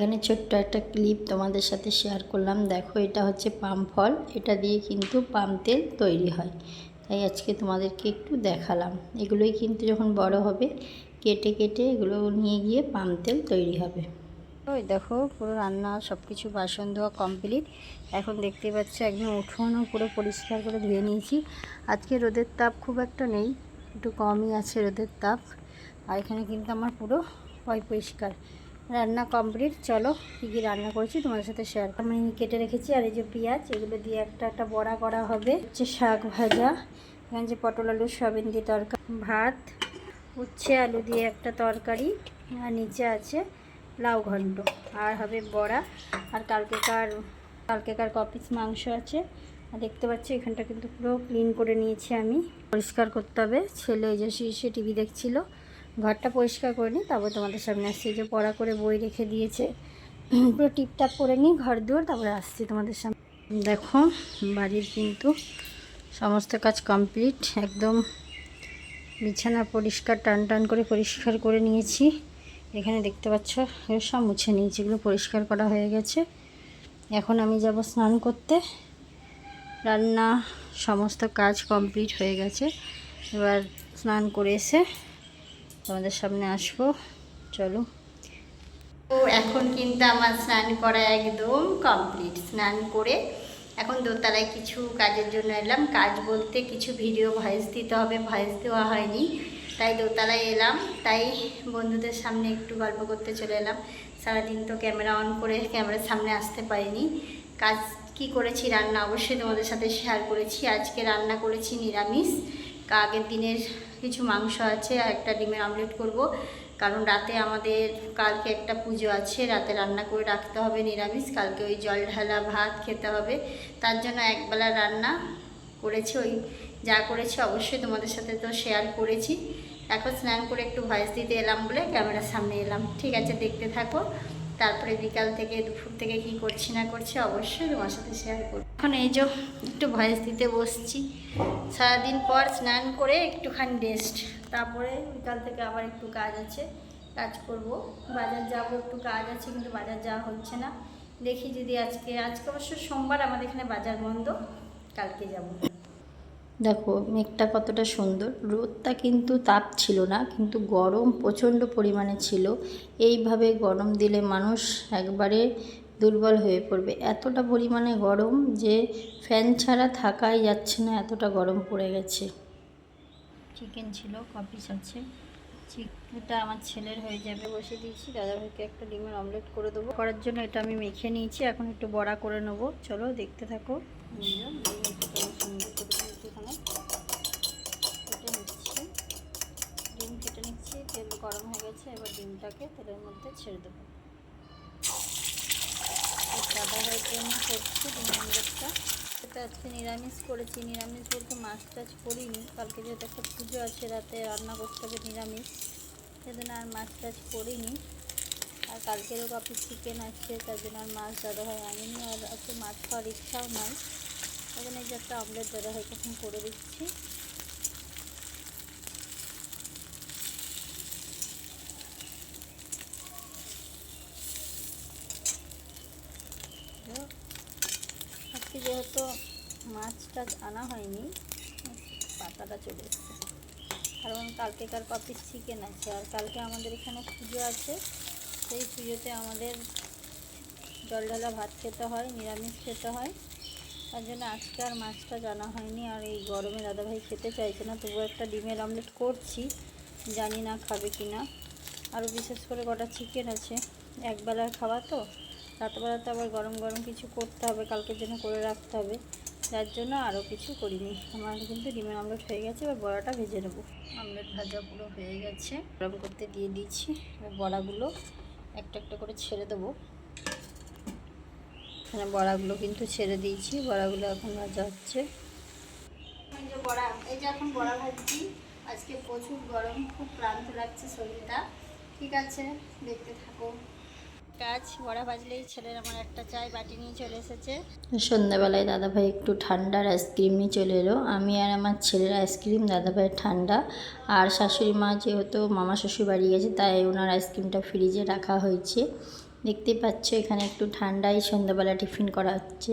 এখানে ছোট্ট একটা ক্লিপ তোমাদের সাথে শেয়ার করলাম। দেখো, এটা হচ্ছে পাম ফল। এটা দিয়ে কিন্তু পাম তেল তৈরি হয়, তাই আজকে তোমাদেরকে একটু দেখালাম। এগুলোই কিন্তু যখন বড় হবে কেটে কেটে এগুলো নিয়ে গিয়ে পাম তেল তৈরি হবে। ওই দেখো, পুরো রান্না সব কিছু বাসন ধোয়া কমপ্লিট। এখন দেখতে পাচ্ছ একদম উঠোনও পুরো পরিষ্কার করে ধুয়ে নিয়েছি। আজকে রোদের তাপ খুব একটা নেই, একটু কমই আছে রোদের তাপ। আর এখানে কিন্তু আমার পুরো পরিষ্কার। রান্না কমপ্লিট। চলো কী কী রান্না করেছি তোমাদের সাথে শেয়ার। আমি কেটে রেখেছি, আর এই যে পেঁয়াজ, এগুলো দিয়ে একটা বড়া করা হবে। হচ্ছে শাক ভাজা, এখানে যে পটল আলু সয়াবিন দিয়ে তরকারি, ভাত, উচ্ছে আলু দিয়ে একটা তরকারি, আর নিচে আছে লাউ ঘন্ট, আর হবে বড়া, আর কালকেকার কপিস মাংস আছে। আর দেখতে পাচ্ছি এখানটা কিন্তু পুরো ক্লিন করে নিয়েছি আমি, পরিষ্কার করতে হবে। ছেলে এই যে শীর্ষে টিভি দেখছিল, ঘরটা পরিষ্কার করে নিই, তারপর তোমাদের সামনে আসছি। যে পড়া করে বই রেখে দিয়েছে, পুরো টিপটাপ করে নিই ঘর দুয়ার, তারপরে আসছি তোমাদের সামনে। দেখো, বাড়ির কিন্তু সমস্ত কাজ কমপ্লিট। একদম বিছানা পরিষ্কার, টান করে পরিষ্কার করে নিয়েছি। এখানে দেখতে পাচ্ছ এগুলো সব মুছে নিয়েছি, এগুলো পরিষ্কার করা হয়ে গেছে। এখন আমি যাব স্নান করতে। রান্না সমস্ত কাজ কমপ্লিট হয়ে গেছে, এবার স্নান করে এসে তোমাদের সামনে আসবো। চলো। তো এখন কিন্তু আমার স্নান করা একদম কমপ্লিট। স্নান করে এখন দোতলায় কিছু কাজের জন্য এলাম। কাজ বলতে কিছু ভিডিও ভয়েস দিতে হবে, ভয়েস দেওয়া হয়নি, তাই দোতলায় এলাম। তাই বন্ধুদের সামনে একটু গল্প করতে চলে এলাম। সারাদিন তো ক্যামেরা অন করে ক্যামেরার সামনে আসতে পারিনি। কাজ কি করেছি, রান্না অবশ্যই তোমাদের সাথে শেয়ার করেছি। আজকে রান্না করেছি নিরামিষ। আগের দিনের কিছু মাংস আছে, আর একটা ডিমের অমলেট করব, কারণ রাতে আমাদের কালকে একটা পুজো আছে, রাতে রান্না করে রাখতে হবে নিরামিষ। কালকে ওই জল ঢালা ভাত খেতে হবে, তার জন্য একবেলা রান্না করেছি। ওই যা করেছি অবশ্যই তোমাদের সাথে তো শেয়ার করেছি। এখন স্নান করে একটু ভয়েস দিতে এলাম বলে ক্যামেরার সামনে এলাম। ঠিক আছে, দেখতে থাকো। তারপরে বিকাল থেকে দুপুর থেকে কি করছি না করছি অবশ্যই তোমার সাথে শেয়ার করব। এখন এই যে একটু ভয়েস দিতে বসছি। সারাদিন পর স্নান করে একটুখানি রেস্ট, তারপরে বিকাল থেকে আবার একটু কাজ আছে, কাজ করব। বাজার যাব, একটু কাজ আছে, কিন্তু বাজার যাওয়া হচ্ছে না। দেখি যদি আজকে অবশ্য সোমবার আমাদের এখানে বাজার বন্ধ, কালকে যাব। দেখো মেঘটা কতটা সুন্দর। রোদটা কিন্তু তাপ ছিল না, কিন্তু গরম প্রচণ্ড পরিমাণে ছিল। এইভাবে গরম দিলে মানুষ একবারে দুর্বল হয়ে পড়বে। এতটা পরিমাণে গরম যে ফ্যান ছাড়া থাকাই যাচ্ছে না, এতটা গরম পড়ে গেছে। চিকেন ছিল, কপিস আছে। এটা আমার ছেলের হয়ে যাবে, বসিয়ে দিয়েছি। দাদাভাইকে একটা ডিমের অমলেট করে দেবো। করার জন্য এটা আমি মেখে নিয়েছি, এখন একটু বড়া করে নেবো। চলো দেখতে থাকো। ডিম কেটে নিচ্ছি, তেল গরম হয়ে গেছে, এবার ডিমটাকে তেলের মধ্যে ছেড়ে দেবো। দাদাভাইয়ের জন্য করছি ডিম অমলেটটা। এটা আজকে নিরামিষ করেছি। নিরামিষ বলতে মাছ টাছ করিনি, কালকে যেহেতু একটা পুজো আছে, রাতে রান্না করতে হবে নিরামিষ, সেজন্য আর মাছ টাছ করিনি। আর কালকেরও কপি চিকেন আছে, তার জন্য আর মাছ দাদাভাই আনিনি, আর আজকে মাছ খাওয়ার ইচ্ছাও নয়। এখানে যে একটা অমলেট দাদাভাইকে এখন করে দিচ্ছি। আজকে যেহেতু মাছ টাছ আনা হয়নি, পাতাটা চলে এসছে, কারণ কালকেকার কপিস চিকেন আছে। আর কালকে আমাদের এখানে পুজো আছে, সেই পুজোতে আমাদের জল ঢালা ভাত খেতে হয়, নিরামিষ খেতে হয়, তার জন্য আজকে আর মাছটা জানা হয়নি। আর এই গরমে দাদাভাই খেতে চাইছে না, তবুও একটা ডিমের অমলেট করছি, জানি না খাবে কি না। আরও বিশেষ করে কটা চিকেন আছে, একবেলার খাওয়া তো, রাতবেলাতে আবার গরম গরম কিছু করতে হবে, কালকের জন্য করে রাখতে হবে, যার জন্য আরও কিছু করিনি। আমার কিন্তু ডিমের অমলেট হয়ে গেছে, এবার বড়াটা ভেজে নেবো। অমলেট ভাজা পুরো হয়ে গেছে, গরম করতে দিয়ে দিয়েছি। এবার বড়াগুলো একটা একটা করে ছেড়ে দেবো। এখানে বড়াগুলো কিন্তু ছেড়ে দিয়েছি, বড়াগুলো এখন ভাজা হচ্ছে। এই যে এখন বড়া ভাজছি। আজকে প্রচুর গরম, খুব ক্লান্ত লাগছে শরীরটা। ঠিক আছে, দেখতে থাকো। কাজ বড়া ভাজলেই ছেলের আমার একটা চায় বাটি নিয়ে চলে এসেছে। সন্ধ্যাবেলায় দাদাভাই একটু ঠান্ডার আইসক্রিম নিয়ে চলে এলো। আমি আর আমার ছেলের আইসক্রিম, দাদাভাইয়ের ঠান্ডা। আর শাশুড়ি মা যেহেতু মামা শ্বশুর বাড়ি গেছে, তাই ওনার আইসক্রিমটা ফ্রিজে রাখা হয়েছে। দেখতেই পাচ্ছ এখানে একটু ঠান্ডাই সন্ধ্যাবেলা টিফিন করা হচ্ছে।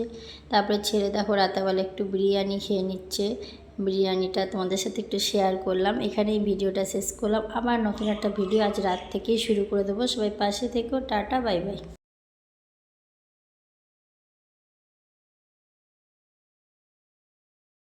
তারপরে ছেলে দেখো রাতেবেলা একটু বিরিয়ানি খেয়ে নিচ্ছে। বিরিয়ানিটা তোমাদের সাথে একটু শেয়ার করলাম। এখানেই ভিডিওটা শেষ করলাম। আবার নতুন একটা ভিডিও আজ রাত থেকেই শুরু করে দেবো। সবাই পাশে থেকো। Tata, bye bye.